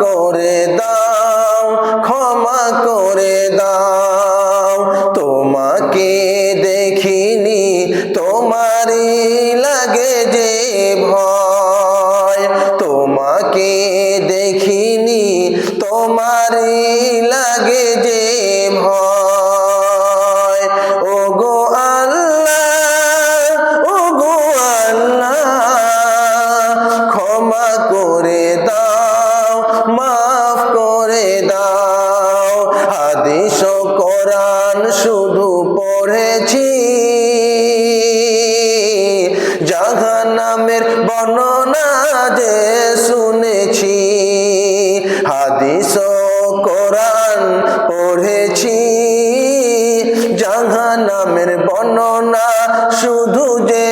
করে দাও, ক্ষমা করে দাও। তোমাকে দেখিনি তোমারই লাগে যে ভয়, তোমাকে দেখিনি তোমারই লাগে যে ভয়। ওগো আল্লাহ, ওগো আল্লাহ, ক্ষমা করে দাও, মাফ করে দাও। হাদিস ও কোরআন শুধু পড়েছি, জাহান্নামের বর্ণনা যে শুনেছি। হাদিস ও কোরআন পড়েছি, জাহান্নামের বর্ণনা শুধু যে